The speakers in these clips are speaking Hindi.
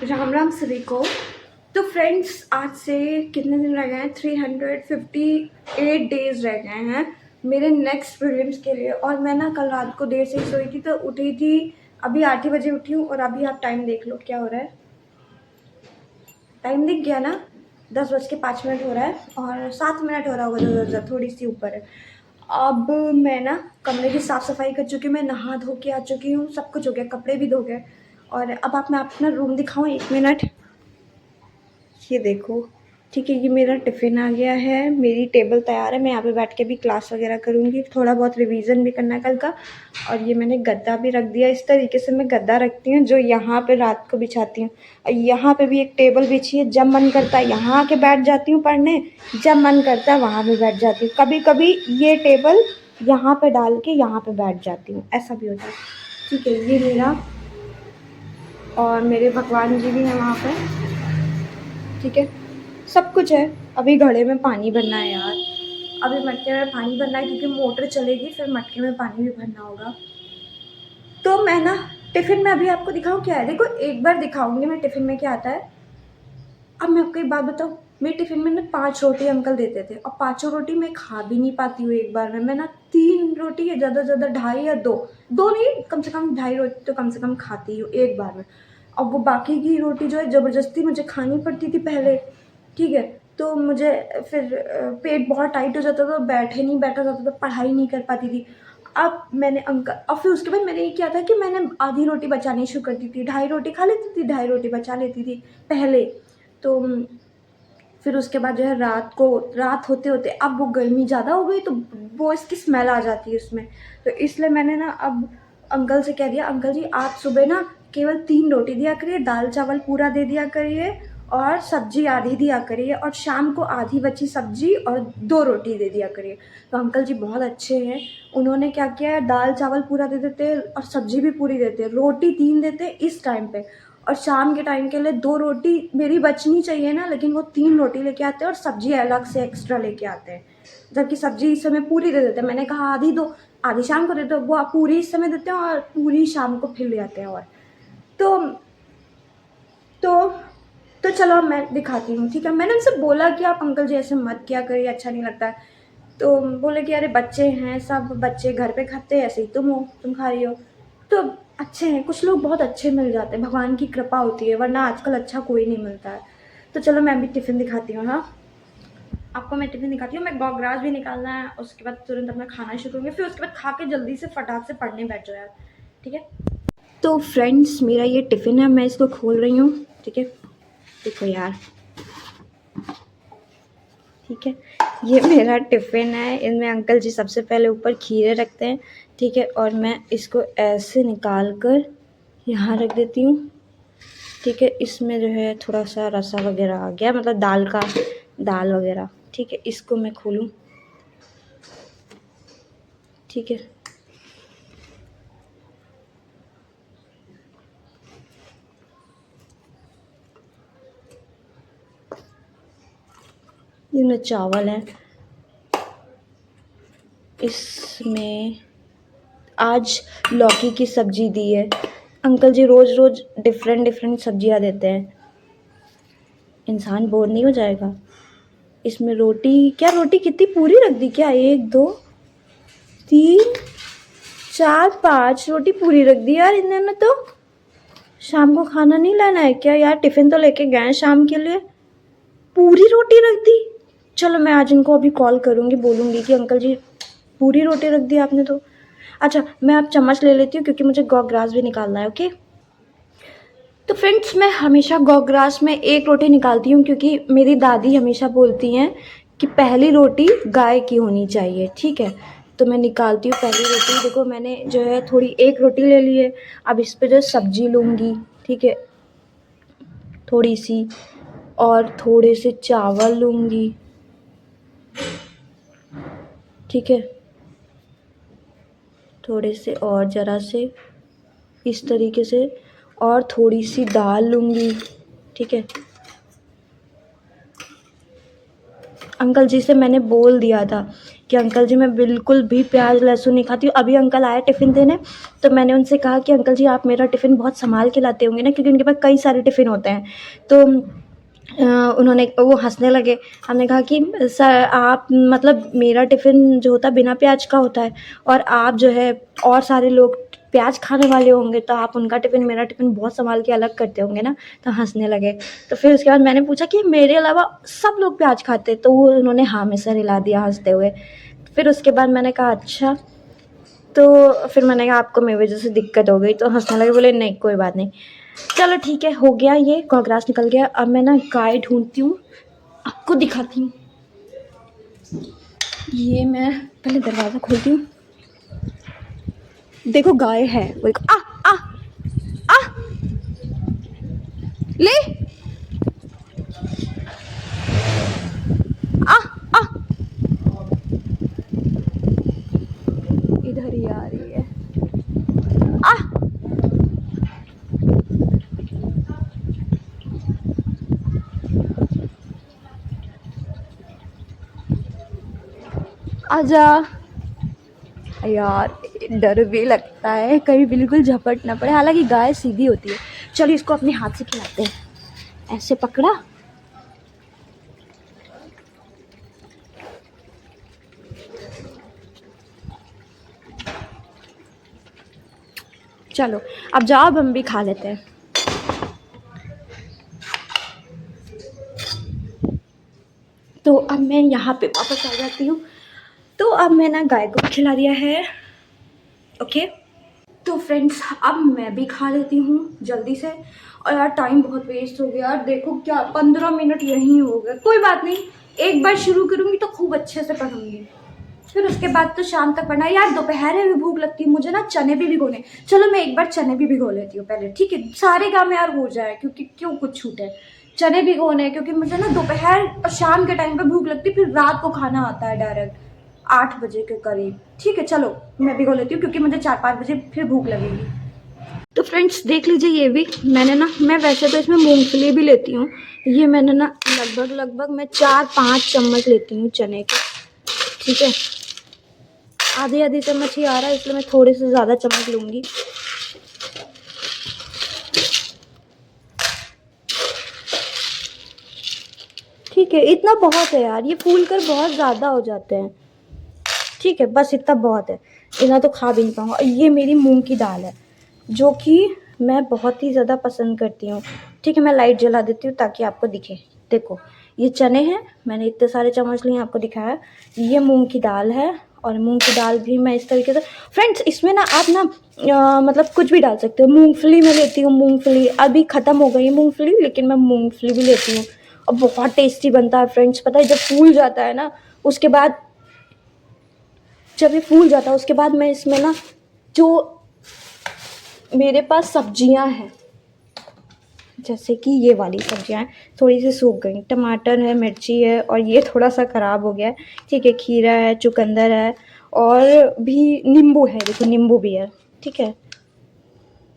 राम राम सभी को। तो फ्रेंड्स, आज से कितने दिन रह गए हैं? 358 डेज़ रह गए हैं मेरे नेक्स्ट प्रीलिम्स के लिए। और मैं ना कल रात को देर से ही सोई थी, तो उठी थी अभी 8 ही बजे उठी हूँ। और अभी आप टाइम देख लो क्या हो रहा है। टाइम दिख गया ना, 10:05 हो रहा है और 7 मिनट हो रहा होगा, थोड़ी सी ऊपर है। अब मैं ना कमरे की साफ़ सफाई कर चुकी हूँ, मैं नहा धो के आ चुकी हूँ, सब कुछ हो गया, कपड़े भी धो गए। और अब आप मैं अपना रूम दिखाऊँ, 1 मिनट। ये देखो, ठीक है, ये मेरा टिफ़िन आ गया है, मेरी टेबल तैयार है। मैं यहाँ पे बैठ के भी क्लास वगैरह करूँगी, थोड़ा बहुत रिवीजन भी करना है कल का। और ये मैंने गद्दा भी रख दिया। इस तरीके से मैं गद्दा रखती हूँ जो यहाँ पे रात को बिछाती हूँ। और यहाँ पे भी एक टेबल बिछी है, जब मन करता है यहाँ आके बैठ जाती हूँ पढ़ने, जब मन करता है वहाँ भी बैठ जाती हूँ। कभी कभी ये टेबल यहाँ पे डाल के यहाँ पे बैठ जाती हूँ, ऐसा भी होता है। ठीक है, ये मेरा और मेरे भगवान जी भी हैं वहाँ पे। ठीक है, सब कुछ है। अभी घड़े में पानी भरना है यार, अभी मटके में पानी भरना है क्योंकि मोटर चलेगी, फिर मटके में पानी भी भरना होगा। तो मैं ना टिफ़िन में अभी आपको दिखाऊँ क्या है। देखो, एक बार दिखाऊंगी मैं टिफ़िन में क्या आता है। अब मैं आपको एक बात बताऊँ, मेरे टिफ़िन में ना 5 रोटी अंकल देते थे, और 5 रोटी मैं खा भी नहीं पाती हूँ एक बार में। मैं ना 3 रोटी या ज़्यादा से ज़्यादा 2.5 या 2 नहीं, कम से कम 2.5 रोटी तो कम से कम खाती हूँ एक बार में। अब वो बाकी की रोटी जो है ज़बरदस्ती मुझे खानी पड़ती थी पहले। ठीक है, तो मुझे फिर पेट बहुत टाइट हो जाता था, बैठे नहीं बैठा जाता था, पढ़ाई नहीं कर पाती थी। अब मैंने अंकल और फिर उसके बाद मैंने ये किया था कि मैंने आधी रोटी बचानी शुरू कर दी थी, 2.5 रोटी खा लेती थी, 2.5 रोटी बचा लेती थी पहले। तो फिर उसके बाद जो है रात होते होते अब वो गर्मी ज़्यादा हो गई, तो वो इसकी स्मेल आ जाती है उसमें। तो इसलिए मैंने ना अब अंकल से कह दिया, अंकल जी आप सुबह ना केवल 3 रोटी दिया करिए, दाल चावल पूरा दे दिया करिए, और सब्जी आधी दिया करिए, और शाम को आधी बची सब्जी और 2 रोटी दे दिया करिए। तो अंकल जी बहुत अच्छे हैं, उन्होंने क्या किया है, दाल चावल पूरा दे देते और सब्जी भी पूरी देते, रोटी 3 देते इस टाइम पे। और शाम के टाइम के लिए 2 रोटी मेरी बचनी चाहिए ना, लेकिन वो 3 रोटी लेके आते हैं और सब्जी अलग से एक्स्ट्रा लेके आते हैं। जबकि सब्जी इस समय पूरी दे देते हैं, मैंने कहा आधी दो, आधी शाम को दे दो, वो पूरी इस समय देते हैं और पूरी शाम को फिर ले आते हैं। और तो तो तो चलो अब मैं दिखाती हूँ। ठीक है, मैंने उनसे बोला कि आप अंकल जी ऐसे मत किया करिए, अच्छा नहीं लगता है। तो बोले कि अरे बच्चे हैं, सब बच्चे घर पे खाते हैं, ऐसे ही तुम हो, तुम खा रही हो। तो अच्छे हैं, कुछ लोग बहुत अच्छे मिल जाते हैं, भगवान की कृपा होती है, वरना आजकल अच्छा कोई नहीं मिलता है। तो चलो मैं भी टिफ़िन दिखाती हूँ। हाँ, आपको मैं टिफ़िन दिखाती हूँ। मैं गॉगराज भी निकालना है, उसके बाद तुरंत अपना खाना शुरू करूँगी, फिर उसके बाद खा के जल्दी से फटाक से पढ़ने बैठ जाओ यार। ठीक है, तो फ्रेंड्स मेरा ये टिफ़िन है, मैं इसको खोल रही हूँ। ठीक है, देखो यार, ठीक है, ये मेरा टिफ़िन है। इनमें अंकल जी सबसे पहले ऊपर खीरे रखते हैं। ठीक है, और मैं इसको ऐसे निकाल कर यहाँ रख देती हूँ। ठीक है, इसमें जो है थोड़ा सा रसा वगैरह आ गया, मतलब दाल वगैरह। ठीक है, इसको मैं खोलूँ। ठीक है, इसमें चावल है, इसमें आज लौकी की सब्जी दी है। अंकल जी रोज़ रोज़ डिफरेंट सब्जियां देते हैं, इंसान बोर नहीं हो जाएगा। इसमें रोटी, क्या रोटी कितनी पूरी रख दी क्या? 1 2 3 4 5 रोटी पूरी रख दी यार इन्होंने। तो शाम को खाना नहीं लाना है क्या यार? टिफ़िन तो लेके गए हैं शाम के लिए, पूरी रोटी रख दी। चलो मैं आज इनको अभी कॉल करूँगी, बोलूँगी कि अंकल जी पूरी रोटी रख दी आपने तो। अच्छा, मैं अब चम्मच ले लेती हूँ क्योंकि मुझे गॉगरास भी निकालना है। ओके, तो फ्रेंड्स मैं हमेशा गॉगरास में 1 रोटी निकालती हूँ क्योंकि मेरी दादी हमेशा बोलती हैं कि पहली रोटी गाय की होनी चाहिए। ठीक है, तो मैं निकालती हूँ पहली रोटी। देखो मैंने जो है थोड़ी 1 रोटी ले ली है। अब इस पे जो सब्जी लूँगी, ठीक है, थोड़ी सी, और थोड़े से चावल लूँगी। ठीक है, थोड़े से और ज़रा से इस तरीके से, और थोड़ी सी दाल लूँगी। ठीक है, अंकल जी से मैंने बोल दिया था कि अंकल जी मैं बिल्कुल भी प्याज लहसुन नहीं खाती हूँ। अभी अंकल आए टिफ़िन देने, तो मैंने उनसे कहा कि अंकल जी आप मेरा टिफ़िन बहुत संभाल के लाते होंगे ना, क्योंकि उनके पास कई सारे टिफ़िन होते हैं। तो उन्होंने वो हंसने लगे। हमने कहा कि सर आप मतलब मेरा टिफ़िन जो होता है बिना प्याज का होता है, और आप जो है और सारे लोग प्याज खाने वाले होंगे, तो आप उनका टिफ़िन मेरा टिफ़िन बहुत संभाल के अलग करते होंगे ना। तो हंसने लगे। तो फिर उसके बाद मैंने पूछा कि मेरे अलावा सब लोग प्याज खाते हैं? तो वो उन्होंने हाँ में सर हिला दिया हंसते हुए। फिर उसके बाद मैंने कहा अच्छा। तो फिर मैंने कहा आपको मेरी वजह से दिक्कत हो गई? तो हंसने लगे, बोले नहीं कोई बात नहीं। चलो ठीक है, हो गया, ये कॉकरोच निकल गया। अब मैं ना गाय ढूंढती हूँ, आपको दिखाती हूँ। ये मैं पहले दरवाज़ा खोलती हूँ। देखो गाय है। वो आ आ आ ले आ आ इधर ही आ रही है। आ आजा यार, डर भी लगता है कहीं बिल्कुल झपट ना पड़े। हालांकि गाय सीधी होती है। चलो इसको अपने हाथ से खिलाते हैं। ऐसे पकड़ा, चलो अब जाओ, अब हम भी खा लेते हैं। तो अब मैं यहाँ पे वापस आ जाती हूँ। तो अब मैंने गाय को भी खिला दिया है। ओके, तो फ्रेंड्स अब मैं भी खा लेती हूँ जल्दी से। और यार टाइम बहुत वेस्ट हो गया यार, देखो क्या 15 मिनट यहीं हो गए। कोई बात नहीं, एक बार शुरू करूँगी तो खूब अच्छे से पढ़ूंगी, फिर उसके बाद तो शाम तक पढ़ना। यार दोपहर में भी भूख लगती है मुझे ना, चने भी भिगोने। चलो मैं एक बार चने भी भिगो लेती हूँ पहले, ठीक है, सारे काम यार हो जाए, क्योंकि क्यों कुछ छूटे। चने भिगोने, क्योंकि मुझे ना दोपहर और शाम के टाइम पे भूख लगती है, फिर रात को खाना आता है डायरेक्ट 8 बजे के करीब। ठीक है चलो मैं भिगो लेती हूँ, क्योंकि मुझे 4-5 बजे फिर भूख लगेगी। तो फ्रेंड्स देख लीजिए, ये भी मैंने ना, मैं वैसे तो इसमें मूंगफली भी लेती हूँ। ये मैंने ना लगभग मैं 4-5 चम्मच लेती हूँ चने के। ठीक है, आधी आधी चम्मच ही आ रहा है, इसलिए मैं थोड़े से ज़्यादा चम्मच लूँगी। ठीक है, इतना बहुत है यार, ये फूल कर बहुत ज़्यादा हो जाते हैं। ठीक है बस इतना बहुत है, इतना तो खा भी नहीं पाऊँगा। और ये मेरी मूंग की दाल है, जो कि मैं बहुत ही ज़्यादा पसंद करती हूँ। ठीक है, मैं लाइट जला देती हूँ ताकि आपको दिखे। देखो ये चने हैं, मैंने इतने सारे चम्मच लिए आपको दिखाया। ये मूंग की दाल है, और मूंग की दाल भी मैं इस तरीके से, फ्रेंड्स इसमें ना आप ना मतलब कुछ भी डाल सकते हो। मूंगफली मैं लेती हूँ, मूंगफली अभी ख़त्म हो गई मूंगफली, लेकिन मैं मूंगफली भी लेती हूँ। और बहुत टेस्टी बनता है फ्रेंड्स, पता है जब फूल जाता है ना, उसके बाद जब ये फूल जाता है उसके बाद मैं इसमें ना, जो मेरे पास सब्जियां हैं, जैसे कि ये वाली सब्जियां हैं, थोड़ी सी सूख गई, टमाटर है, मिर्ची है, और ये थोड़ा सा ख़राब हो गया है। ठीक है, खीरा है, चुकंदर है, और भी नींबू है, देखो नींबू भी है। ठीक है,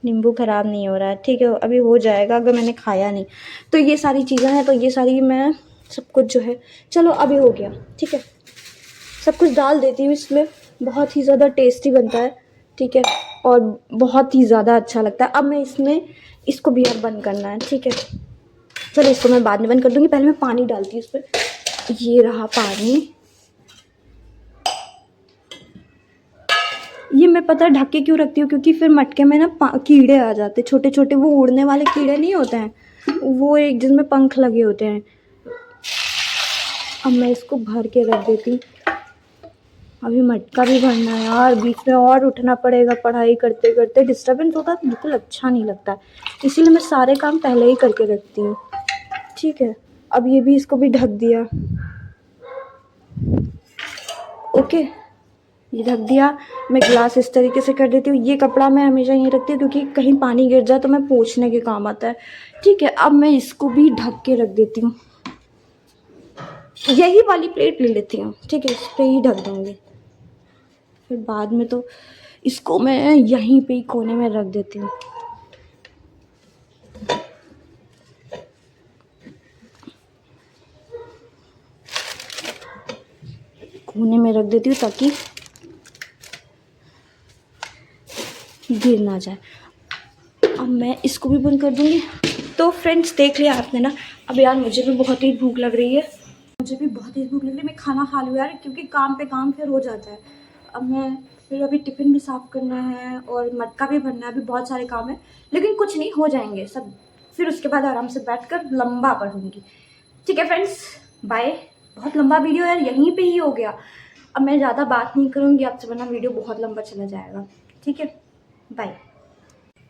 नींबू ख़राब नहीं हो रहा है। ठीक है, अभी हो जाएगा अगर मैंने खाया नहीं। तो ये सारी चीज़ें हैं, तो ये सारी मैं सब कुछ जो है, चलो अभी हो गया। ठीक है, सब कुछ डाल देती हूँ इसमें, बहुत ही ज़्यादा टेस्टी बनता है। ठीक है, और बहुत ही ज़्यादा अच्छा लगता है। अब मैं इसमें, इसको भी अब बंद करना है। ठीक है, चलो इसको मैं बाद में बंद कर दूँगी, पहले मैं पानी डालती हूँ इस पर। ये रहा पानी। ये मैं पता है ढक के क्यों रखती हूँ, क्योंकि फिर मटके में ना कीड़े आ जाते, छोटे छोटे, वो उड़ने वाले कीड़े नहीं होते हैं, वो एक जिसमें पंख लगे होते हैं। अब मैं इसको भर के रख देती हूँ। अभी मटका भी भरना है यार, बीच में और उठना पड़ेगा, पढ़ाई करते करते डिस्टर्बेंस होता है तो बिल्कुल अच्छा नहीं लगता, इसीलिए मैं सारे काम पहले ही करके रखती हूँ। ठीक है, अब ये भी, इसको भी ढक दिया। ओके, ये ढक दिया। मैं ग्लास इस तरीके से कर देती हूँ। ये कपड़ा मैं हमेशा यहीं रखती हूँ, क्योंकि कहीं पानी गिर जाए तो मैं पोंछने के काम आता है। ठीक है, अब मैं इसको भी ढक के रख देती हूँ। यही वाली प्लेट ले लेती हूँ। ठीक है, इस पर ही ढक दूँगी, फिर बाद में तो इसको मैं यहीं पे ही कोने में रख देती हूँ। कोने में रख देती हूँ ताकि गिर ना जाए। अब मैं इसको भी बंद कर दूँगी। तो फ्रेंड्स देख लिया आपने ना। अब यार मुझे भी बहुत ही भूख लग रही है, मुझे भी बहुत ही भूख लग रही है। मैं खाना खा लूँ यार, क्योंकि काम पे काम फिर हो जाता है। अब मैं फिर अभी टिफ़िन भी साफ़ करना है और मटका भी भरना है, अभी बहुत सारे काम है, लेकिन कुछ नहीं, हो जाएंगे सब। फिर उसके बाद आराम से बैठकर लंबा पढ़ूंगी। ठीक है फ्रेंड्स, बाय। बहुत लंबा वीडियो यार यहीं पे ही हो गया। अब मैं ज़्यादा बात नहीं करूँगी आपसे, वरना वीडियो बहुत लंबा चला जाएगा। ठीक है, बाय।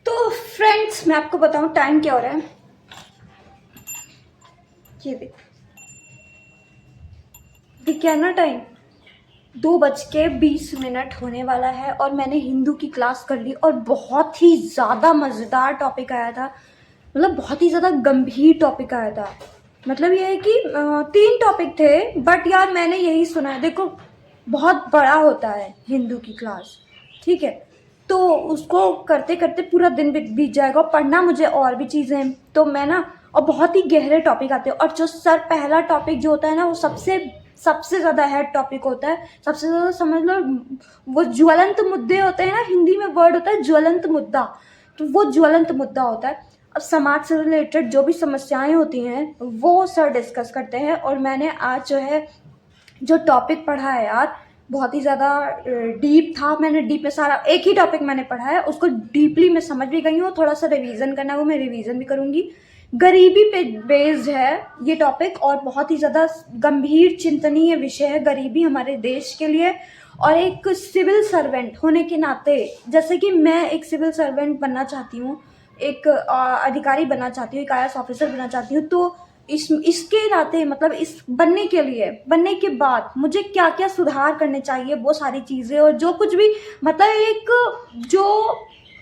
तो फ्रेंड्स मैं आपको बताऊँ टाइम क्या हो रहा है, ये देखिए ना, टाइम 2:20 होने वाला है और मैंने हिंदू की क्लास कर ली और बहुत ही ज़्यादा मज़ेदार टॉपिक आया था। मतलब बहुत ही ज़्यादा गंभीर टॉपिक आया था। मतलब ये है कि 3 टॉपिक थे, बट यार मैंने यही सुना है, देखो बहुत बड़ा होता है हिंदू की क्लास, ठीक है, तो उसको करते करते पूरा दिन बीत जाएगा। और पढ़ना मुझे और भी चीज़ें हैं, तो मैं ना, और बहुत ही गहरे टॉपिक आते हैं। और जो सर पहला टॉपिक जो होता है ना, वो सबसे सबसे ज़्यादा हेड टॉपिक होता है। सबसे ज़्यादा समझ लो वो ज्वलंत मुद्दे होते हैं ना, हिंदी में वर्ड होता है ज्वलंत मुद्दा, तो वो ज्वलंत मुद्दा होता है। अब समाज से रिलेटेड जो भी समस्याएं होती हैं वो सर डिस्कस करते हैं। और मैंने आज जो है जो टॉपिक पढ़ा है यार, बहुत ही ज़्यादा डीप था। मैंने डीप में सारा एक ही टॉपिक मैंने पढ़ा है, उसको डीपली मैं समझ भी गई हूँ। थोड़ा सा रिवीजन करना है, वो मैं रिवीजन भी करूँगी। गरीबी पे बेस्ड है ये टॉपिक और बहुत ही ज़्यादा गंभीर चिंतनीय विषय है गरीबी हमारे देश के लिए। और एक सिविल सर्वेंट होने के नाते, जैसे कि मैं एक सिविल सर्वेंट बनना चाहती हूँ, एक अधिकारी बनना चाहती हूँ, एक IAS ऑफिसर बनना चाहती हूँ, तो इसके नाते मतलब इस बनने के लिए, बनने के बाद मुझे क्या क्या सुधार करने चाहिए, वो सारी चीज़ें। और जो कुछ भी मतलब एक जो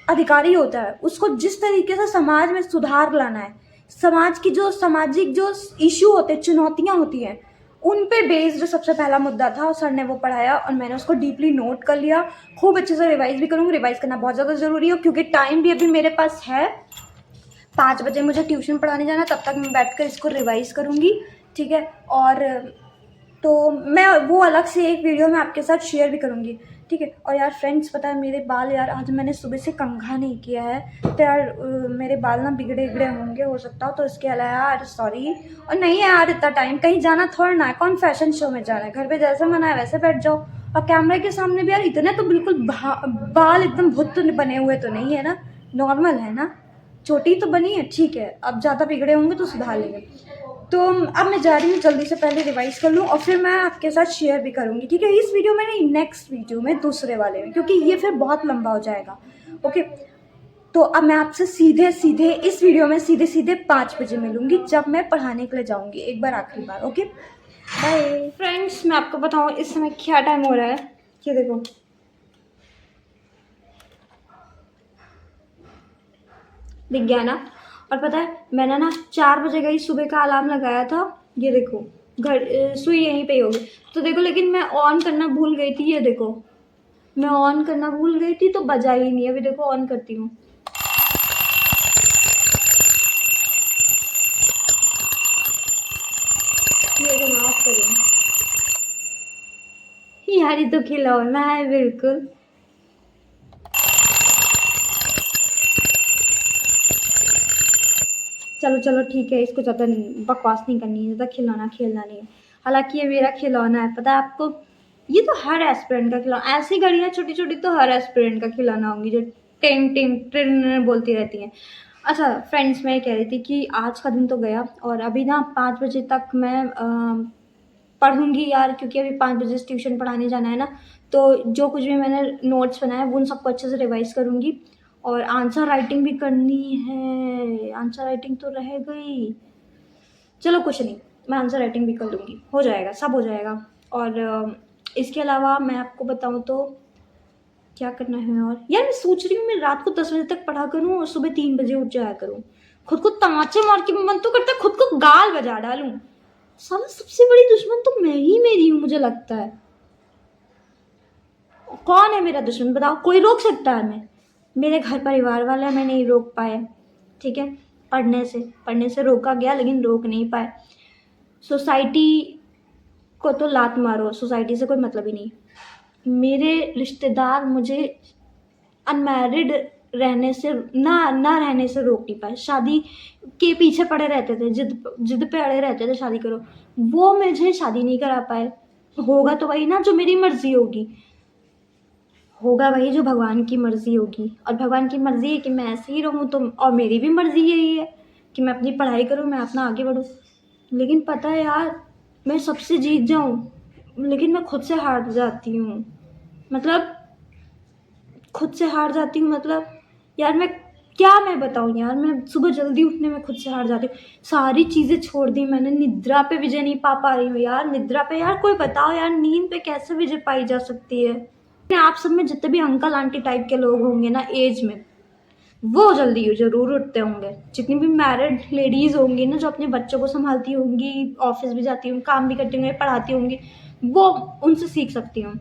अधिकारी होता है उसको जिस तरीके से समाज में सुधार लाना है, समाज की जो सामाजिक जो इशू होते हैं, चुनौतियाँ होती हैं, उन पे बेस्ड सबसे पहला मुद्दा था। और सर ने वो पढ़ाया और मैंने उसको डीपली नोट कर लिया। खूब अच्छे से रिवाइज भी करूँगी, रिवाइज करना बहुत ज़्यादा ज़रूरी है, क्योंकि टाइम भी अभी मेरे पास है। 5 बजे मुझे ट्यूशन पढ़ाने जाना, तब तक मैं बैठकर इसको रिवाइज करूँगी, ठीक है। और तो मैं वो अलग से एक वीडियो में आपके साथ शेयर भी करूँगी, ठीक है। और यार फ्रेंड्स, पता है मेरे बाल, यार आज मैंने सुबह से कंघा नहीं किया है, तो यार मेरे बाल ना बिगड़े होंगे, हो सकता हो, तो इसके अलावा यार सॉरी। और नहीं है यार इतना टाइम, कहीं जाना थोड़ा ना है, कौन फैशन शो में जाना है, घर पे जैसे मना है वैसे बैठ जाओ। और कैमरे के सामने भी यार इतने तो बिल्कुल बाल एकदम भुत बने हुए तो नहीं है ना, नॉर्मल है ना, चोटी तो बनी है, ठीक है। अब ज़्यादा बिगड़े होंगे तो सुधार लेंगे। तो अब मैं जा रही हूँ, जल्दी से पहले रिवाइज कर लूँ और फिर मैं आपके साथ शेयर भी करूँगी, ठीक है, इस वीडियो में नहीं, नेक्स्ट वीडियो में, दूसरे वाले में, क्योंकि ये फिर बहुत लंबा हो जाएगा। ओके, तो अब मैं आपसे सीधे सीधे इस वीडियो में सीधे सीधे 5 बजे मिलूंगी, जब मैं पढ़ाने के लिए जाऊँगी एक बार, आखिरी बार। Okay bye friends. मैं आपको बताऊँ इस समय क्या टाइम हो रहा है, ये देखो, दिख गया ना। और पता है मैंने ना 4 बजे का ही सुबह का अलार्म लगाया था, ये देखो घर सुई यहीं पे ही होगी, तो देखो, लेकिन मैं ऑन करना भूल गई थी, ये देखो मैं ऑन करना भूल गई थी तो बजा ही नहीं। अभी देखो ऑन करती हूँ, ये देखो मैं ऑफ कर रही हूँ। यार ये तो खिलौना है बिल्कुल। चलो चलो ठीक है, इसको ज़्यादा बकवास नहीं करनी है, ज़्यादा खिलौना खेलना नहीं है। हालांकि ये मेरा खिलौना है, पता है आपको, ये तो हर एस्पिरेंट का खिलौना, ऐसी घड़ियाँ छोटी छोटी तो हर एस्पिरेंट का खिलौना होंगी जो टिंग टिंग टिंग बोलती रहती हैं। अच्छा फ्रेंड्स, मैं कह रही थी कि आज का दिन तो गया और अभी ना 5 बजे तक मैं पढ़ूंगी यार, क्योंकि अभी 5 बजे से ट्यूशन पढ़ाने जाना है ना। तो जो कुछ भी मैंने नोट्स बनाए वो उन सबको अच्छे से रिवाइज करूंगी। और आंसर राइटिंग भी करनी है, आंसर राइटिंग तो रह गई, चलो कुछ नहीं, मैं आंसर राइटिंग भी कर लूँगी, हो जाएगा, सब हो जाएगा। और इसके अलावा मैं आपको बताऊँ तो क्या करना है। और यार मैं सोच रही हूँ मैं रात को 10 बजे तक पढ़ा करूँ और सुबह 3 बजे उठ जाया करूँ। खुद को तमाचे मार के मन तो करता है खुद को गाल बजा डालूं। साला सबसे बड़ी दुश्मन तो मैं ही मेरी हूँ, मुझे लगता है। कौन है मेरा दुश्मन बताओ, कोई रोक सकता है हमें? मेरे घर परिवार वाले हमें नहीं रोक पाए, ठीक है, पढ़ने से रोका गया लेकिन रोक नहीं पाए। सोसाइटी को तो लात मारो, सोसाइटी से कोई मतलब ही नहीं। मेरे रिश्तेदार मुझे अनमैरिड रहने से ना रहने से रोक नहीं पाए। शादी के पीछे पड़े रहते थे, जिद पे अड़े रहते थे शादी करो, वो मुझे शादी नहीं करा पाए। होगा तो वही ना जो मेरी मर्जी होगी, होगा वही जो भगवान की मर्जी होगी। और भगवान की मर्जी है कि मैं ऐसे ही रहूँ, तो और मेरी भी मर्जी यही है कि मैं अपनी पढ़ाई करूँ, मैं अपना आगे बढ़ूँ। लेकिन पता है यार, मैं सबसे जीत जाऊँ लेकिन मैं खुद से हार जाती हूँ। मतलब खुद से हार जाती हूँ, मतलब यार मैं बताऊँ यार, मैं सुबह जल्दी उठने में खुद से हार जाती हूँ। सारी चीज़ें छोड़ दी मैंने, निद्रा पे विजय नहीं पा रही हूँ यार। निद्रा पे यार कोई बताओ यार, नींद पे कैसे विजय पाई जा सकती है? आप सब में जितने भी अंकल आंटी टाइप के लोग होंगे ना एज में, वो जल्दी ज़रूर उठते होंगे। जितनी भी मैरिड लेडीज़ होंगी ना, जो अपने बच्चों को संभालती होंगी, ऑफिस भी जाती होंगी, काम भी करती होंगी, पढ़ाती होंगी, वो उनसे सीख सकती हूँ।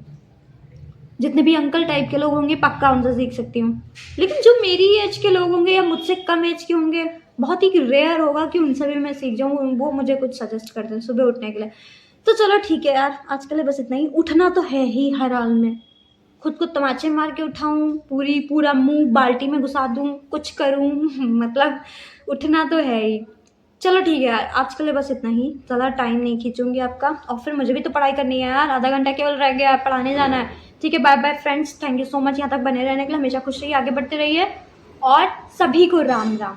जितने भी अंकल टाइप के लोग होंगे पक्का उनसे सीख सकती हूँ। लेकिन जो मेरी एज के लोग होंगे या मुझसे कम एज के होंगे, बहुत ही रेयर होगा कि उनसे भी मैं सीख जाऊँ, वो मुझे कुछ सजेस्ट कर दें सुबह उठने के लिए। तो चलो ठीक है यार, आज के लिए बस इतना ही। उठना तो है ही हर हाल में, खुद को तमाचे मार के उठाऊं, पूरा मुंह बाल्टी में घुसा दूं, कुछ करूं मतलब उठना तो है ही। चलो ठीक है यार, आज के लिए बस इतना ही, ज़्यादा टाइम नहीं खींचूंगी आपका। और फिर मुझे भी तो पढ़ाई करनी है यार, आधा घंटा केवल रह गया है, पढ़ाने जाना है। ठीक है, bye bye friends, thank you so much यहाँ तक बने रहने के लिए। हमेशा खुश रहिए, आगे बढ़ते रहिए और सभी को राम राम।